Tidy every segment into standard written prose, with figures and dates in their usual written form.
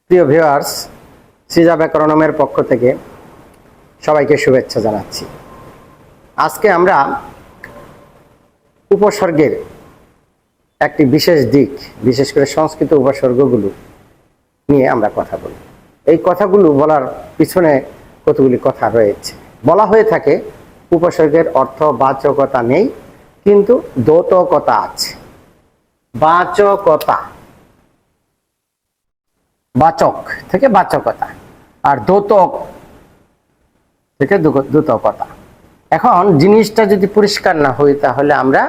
প্রিয় ভিউয়ার্স, সৃজা ব্যাকরণমের পক্ষ থেকে সবাইকে শুভেচ্ছা জানাচ্ছি। আজকে আমরা উপসর্গের একটি বিশেষ দিক, বিশেষ করে সংস্কৃত উপসর্গগুলো নিয়ে আমরা কথা বলি। এই কথাগুলো বলার পিছনে কতগুলি কথা রয়েছে। বলা হয়ে থাকে উপসর্গের অর্থ বাচকতা নেই, কিন্তু দ্যোতকতা আছে। বাচকতা, বাচক থেকে বাচকতা, আর দ্যোতক থেকে দ্যোতকতা। এখন জিনিসটা যদি পরিষ্কার না হয় তাহলে আমরা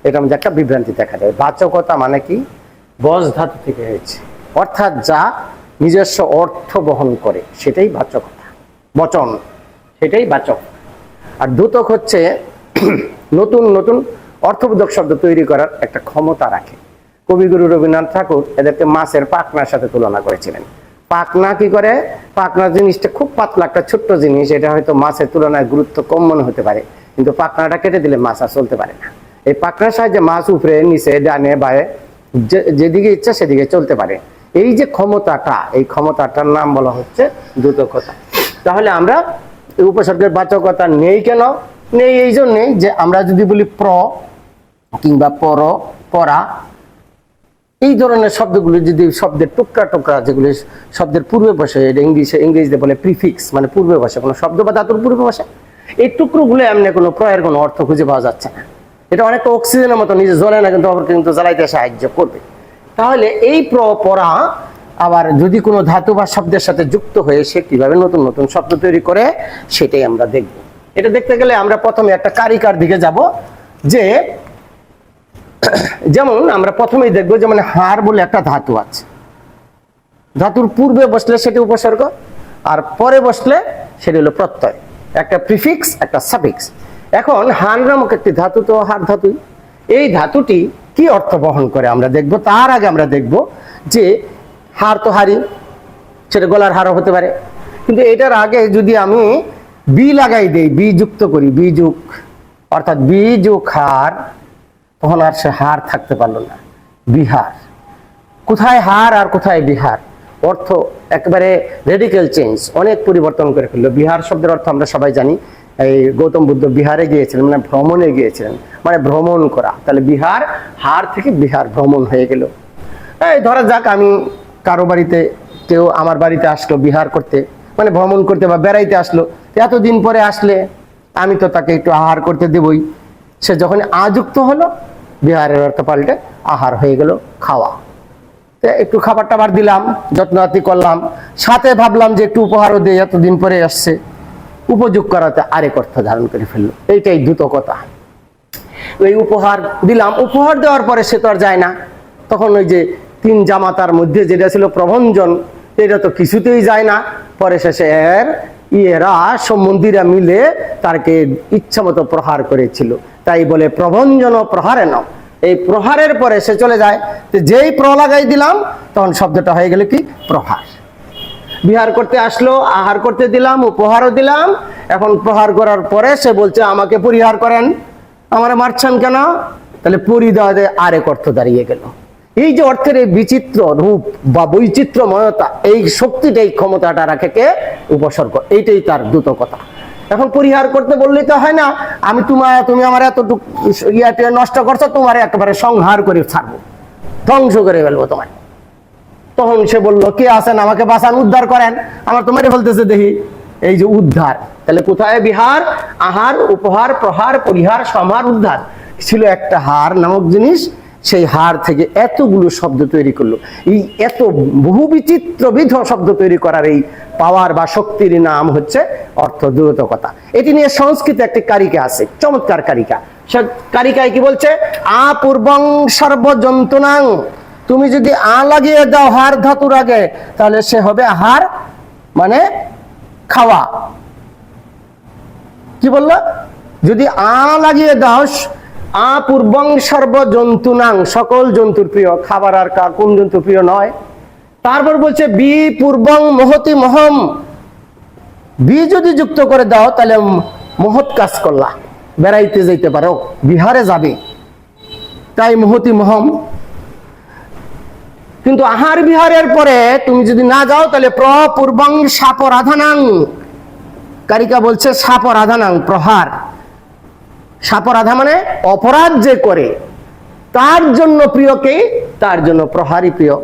এরকম একটা বিভ্রান্তি দেখা যায়। বাচকতা মানে কি? বস ধাতু থেকে হয়েছে, অর্থাৎ যা নিজস্ব অর্থ বহন করে সেটাই বাচকতা, বচন সেটাই বাচক। আর দ্যোতক হচ্ছে নতুন নতুন অর্থবোধক শব্দ তৈরি করার একটা ক্ষমতা রাখে। কবিগুরু রবীন্দ্রনাথ ঠাকুর এদেরকে মাছের পাখনার সাথে তুলনা করেছিলেন। পাখনা কি করে? পাখনা জিনিসটা খুব পাতলা একটা ছোট্ট জিনিস, এটা হয়তো মাছের তুলনায় গুরুত্ব কম মনে হতে পারে, কিন্তু পাখনাটা কেটে দিলে মাছ আর চলতে পারে না। এই পাখনার সাহায্যে মাছ উপরে নিচে ডানে বায়ে যেদিকে ইচ্ছা সেদিকে চলতে পারে। এই যে ক্ষমতাটা, এই ক্ষমতাটার নাম বলা হচ্ছে দ্যোতকতা। তাহলে আমরা এই উপসর্গের বাচকতা নেই কেন? নেই এই জন্যেই যে আমরা যদি বলি প্র কিংবা পর, পরা, এই ধরনের শব্দগুলো যদি শব্দের টুকরা টুকরা যেগুলি শব্দের পূর্বে বসে, এটা ইংরেজিতে বলে প্রিফিক্স, মানে পূর্বে বসে কোনো শব্দ বা ধাতুর পূর্বে বসে, এই টুকরোগুলো এমনি কোনো প্রয়ের কোনো অর্থ খুঁজে পাওয়া যাচ্ছে না। এটা অনেকটা অক্সিজেনের মতো, নিজে জ্বলে না কিন্তু আবার কিন্তু জ্বালাইতে সাহায্য করবে। তাহলে এই পরা আবার যদি কোনো ধাতু বা শব্দের সাথে যুক্ত হয়ে সে কিভাবে নতুন নতুন শব্দ তৈরি করে সেটাই আমরা দেখব। এটা দেখতে গেলে আমরা প্রথমে একটা কারিকার দিকে যাব। যে যেমন আমরা প্রথমেই দেখবো, যেমন হাড় বলে একটা ধাতু আছে, ধাতুর পূর্বে বসলে সেটি উপসর্গ, আর পরে বসলে সেটি হলো প্রত্যয়, একটা প্রিফিক্স একটা সাফিক্স। এখন হাড় নামক একটি ধাতু, তো হাড় ধাতুই। এই ধাতুটি কি অর্থ বহন করে আমরা দেখব। তার আগে আমরা দেখব যে হাড় তো হাড়ি, সেটা গলার হাড়ও হতে পারে, কিন্তু এটার আগে যদি আমি বি লাগাই দেই, বি যুক্ত করি, বি যুগ, অর্থাৎ বি যুগ হাড়, তখন আর সে হার থাকতে পারলো না। বিহার, কোথায় হার আর কোথায় বিহার, অর্থ একেবারে রেডিক্যাল চেঞ্জ, অনেক পরিবর্তন করে ফেললো। বিহার শব্দের অর্থ আমরা সবাই জানি, এই গৌতম বুদ্ধ বিহারে গিয়েছিলেন, মানে ভ্রমণে গিয়েছিলেন, মানে ভ্রমণ করা। তাহলে বিহার, হার থেকে বিহার, ভ্রমণ হয়ে গেল। এই ধরা যাক আমি কারো বাড়িতে, কেউ আমার বাড়িতে আসলো বিহার করতে, মানে ভ্রমণ করতে বা বেড়াইতে আসলো, এতদিন পরে আসলে আমি তো তাকে একটু আহার করতে দেবই। সে যখন আযুক্ত হলো, বিহারের অর্থ পাল্টে আহার হয়ে গেল খাওয়া। একটু খাবার টাবার দিলাম, যত্নাতি করলাম, সাথে ভাবলাম যে একটু উপহারও দেয়, এতদিন পরে আসছে, উপযোগ করাতে আরেক অর্থ ধারণ করে ফেললো। এইটাই দ্যোতকতা। এই উপহার দিলাম, উপহার দেওয়ার পরে সে তো আর যায় না, তখন ওই যে তিন জামাতার মধ্যে যেটা ছিল প্রভঞ্জন, এটা তো কিছুতেই যায় না। পরে শেষে এরা সম্বন্ধীরা মিলে তাকে ইচ্ছা মতো প্রহার করেছিল, তাই বলে প্রভঞ্জন প্রহারে ন। এই প্রহারের পরে সে চলে যায়, যেই প্র লাগাই দিলাম তখন শব্দটা হয়ে গেল কি? প্রহার। বিহার করতে আসলো, আহার করতে দিলাম, উপহারও দিলাম, এখন প্রহার করার পরে সে বলছে আমাকে পরিহার করেন, আমার মারছেন কেন? তাহলে পরিদয়ে আরেক অর্থ দাঁড়িয়ে গেল। এই যে অর্থের এই বিচিত্র রূপ বা বৈচিত্র্যময়তা, এই শক্তিটা, এই ক্ষমতাটা রাখে কে? উপসর্গ। এইটাই তার দ্যোতকতা। এখন পরিহার করতে বললেই তো হয় না, আমি তুমি আমার এতটুকু ইয়াতে নষ্ট করছো, তোমার একেবারে সংহার করে ছাড়বো, ধ্বংস করে ফেলবো তোমার। তখন সে বললো কে আছেন, আমাকে বাঁচান, উদ্ধার করেন, আমার তোমারে বলতেছে দেখি। এই যে উদ্ধার, তাহলে কোথায় বিহার? আহার, উপহার, প্রহার, পরিহার, সংহার, উদ্ধার ছিল একটা হার নামক জিনিস। সেই হার থেকে এতগুলো শব্দ তৈরি করলো। এই এত বহু বিচিত্রবিধ শব্দ তৈরি করার এই পাওয়ার বা শক্তির নাম হচ্ছে অর্থ দ্যোতকতা। এটি নিয়ে সংস্কৃতে একটি কারিকা আছে, চমৎকার কারিকা। সে কারিকায় কি বলছে? আপূর্বং সর্বজন্তুনাং। তুমি যদি আ লাগিয়ে দাও হার ধাতুর আগে, তাহলে সে হবে আহার, মানে খাওয়া। কি বললো? যদি আ লাগিয়ে দাও, আপূর্বং সর্বজন্তুনাং, সকল জন্তুর প্রিয়। খাবার আর কোন জন্তু প্রিয় নয়? তারপর বলছে বি পূর্বং মহতি মহম। বি যদি যুক্ত করে দাও তাহলে মহৎ কাজ করলা, বেড়াইতে যেতে পারো, বিহারে যাবে, তাই মহতি মহম। কিন্তু আহার বিহারের পরে তুমি যদি না যাও তাহলে প্রপূর্বং সাপরাধানাং, কারিকা বলছে সাপরাধানাং প্রহার। সাপরাধা মানে অপরাধ যে করে তার জন্য প্রিয়কে, তার জন্য প্রহারই প্রিয়।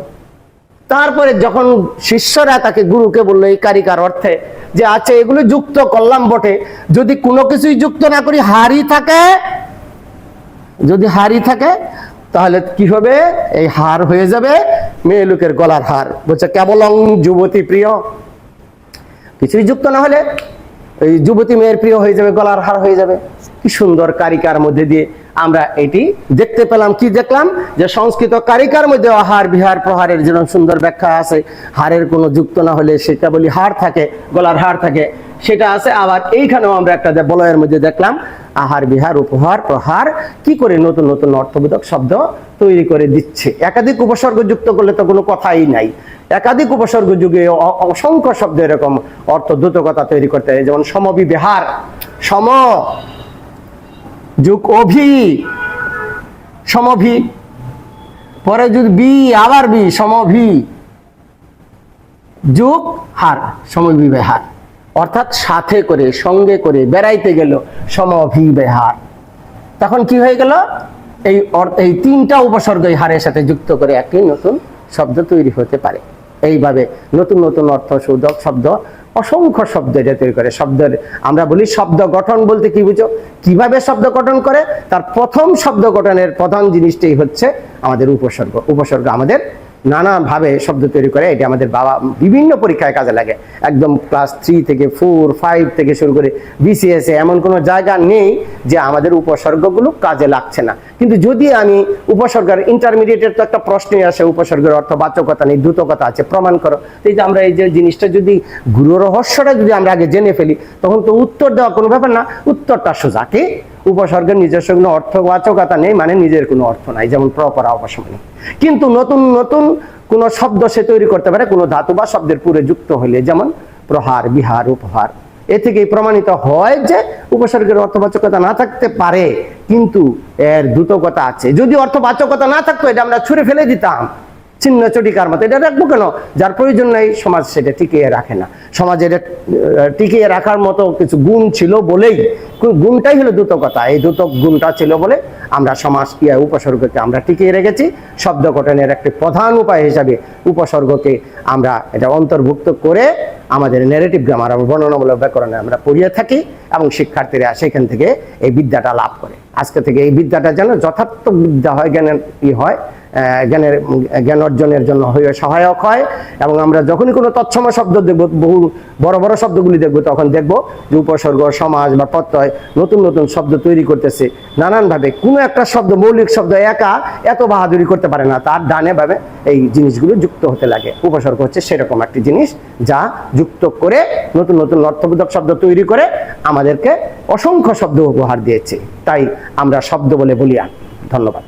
তারপরে যখন শিষ্যরা তাকে গুরুকে বললো এই কারিকার অর্থে যে আচ্ছা এগুলো যুক্ত করলাম বটে, যদি কোনো কিছুই যুক্ত না করি হারই থাকে, যদি হারই থাকে তাহলে কি হবে, এই হার হয়ে যাবে মেয়ে লোকের গলার হার। বলছে কেবলং যুবতী প্রিয়, কিছুই যুক্ত না হলে এই যুবতী মেয়ের প্রিয় হয়ে যাবে, গলার হার হয়ে যাবে। কি সুন্দর কারিকার মধ্যে দিয়ে আমরা এটি দেখতে পেলাম। কি দেখলাম, যে সংস্কৃত কারিকার মধ্যে আহার বিহার প্রহারের জন্য সুন্দর ব্যাখ্যা আছে। হারের কোনো যুক্ত না হলে সেটা বলি হার থাকে, গলার হার থাকে, সেটা আছে। আবার এইখানেও আমরা একটা বলয়ের মধ্যে দেখলাম আহার বিহার উপহার প্রহার কি করে নতুন নতুন অর্থবোধক শব্দ তৈরি করে দিচ্ছে। একাধিক উপসর্গ যুক্ত করলে তো কোনো কথাই নাই। একাধিক উপসর্গ যুগে অসংখ্য শব্দ এরকম অর্থ দ্রুতকতা তৈরি করতে হয়। যেমন সমবিহার, সম যুগ অভি, সমভি, পরে যদি বি আবার বি, সমভি যুগ হার, সমবিহার, অর্থাৎ সাথে করে সঙ্গে করে বেড়াইতে গেল সমভিবেহার। তখন কি হয়ে গেল, এই তিনটা উপসর্গ হারের সাথে যুক্ত করে একটি নতুন শব্দ তৈরি হতে পারে। এইভাবে নতুন নতুন অর্থশোধক শব্দ, অসংখ্য শব্দ এটা তৈরি করে। শব্দের আমরা বলি শব্দ গঠন বলতে কি বুঝো, কিভাবে শব্দ গঠন করে, তার প্রথম শব্দ গঠনের প্রধান জিনিসটাই হচ্ছে আমাদের উপসর্গ। উপসর্গ আমাদের নানাভাবে শব্দ তৈরি করে। এটা আমাদের বাবা বিভিন্ন পরীক্ষায় কাজে লাগে। একদম ক্লাস 3 থেকে 4, 5 থেকে শুরু করে BCS এ এমন কোনো জায়গা নেই যে আমাদের উপসর্গগুলো কাজে লাগছে না। কিন্তু যদি আমি উপসর্গের ইন্টারমিডিয়েটের তো একটা প্রশ্নই আসে, উপসর্গের অর্থ বাচকতা নেই, দ্রুতকতা আছে, প্রমাণ করো। এই যে আমরা এই যে জিনিসটা যদি গুরু রহস্যটা যদি আমরা আগে জেনে ফেলি, তখন তো উত্তর দেওয়া কোনো ব্যাপার না, উত্তরটা সোজা। কি উপসর্গের নিজস্ব কোনো অর্থবাচকতা নেই, মানে নিজের কোনো অর্থ নাই, যেমন প্রপরা অপসমানী। কিন্তু নতুন নতুন কোন শব্দ সে তৈরি করতে পারে কোন ধাতু বা শব্দের পুরে যুক্ত হলে, যেমন প্রহার বিহার উপহার। এ থেকেই প্রমাণিত হয় যে উপসর্গের অর্থবাচকতা না থাকতে পারে কিন্তু এর দ্রুতকতা আছে। যদি অর্থবাচকতা না থাকতো এটা আমরা ছুঁড়ে ফেলে দিতাম চিহ্ন চটিকার মতো। এটা রাখবো কেন, যার প্রয়োজন নাই সমাজ সেটা টিকিয়ে রাখে না। সমাজে এটা টিকিয়ে রাখার মতো কিছু গুণ ছিল বলেই, গুণটাই হলো দ্রুতকতা। এই দ্রুত গুণটা ছিল বলে আমরা সমাজ উপসর্গকে আমরা টিকিয়ে রেখেছি। শব্দ গঠনের একটি প্রধান উপায় হিসাবে উপসর্গকে আমরা এটা অন্তর্ভুক্ত করে আমাদের ন্যারেটিভ গ্রামার, বর্ণনামূলক ব্যাকরণে আমরা পড়িয়ে থাকি এবং শিক্ষার্থীরা সেখান থেকে এই বিদ্যাটা লাভ করে। আজকে থেকে এই বিদ্যাটা যেন যথার্থ বিদ্যা হয়, জ্ঞানের হয়, জ্ঞান অর্জনের জন্য সহায়ক হয়। এবং আমরা যখনই কোনো তৎসম শব্দ দেখবো, বহু বড় বড় শব্দগুলি দেখবো, তখন দেখবো যে উপসর্গ, সমাজ বা প্রত্যয় নতুন নতুন শব্দ তৈরি করতেছে নানানভাবে। কোনো একটা শব্দ, মৌলিক শব্দ একা এত বাহাদুরি করতে পারে না, তার ডানে ভাবে এই জিনিসগুলো যুক্ত হতে লাগে। উপসর্গ হচ্ছে সেরকম একটি জিনিস যা যুক্ত করে নতুন নতুন অর্থবোধক শব্দ তৈরি করে আমাদেরকে অসংখ্য শব্দ উপহার দিয়েছে। তাই আমরা শব্দ বলে বলি। ধন্যবাদ।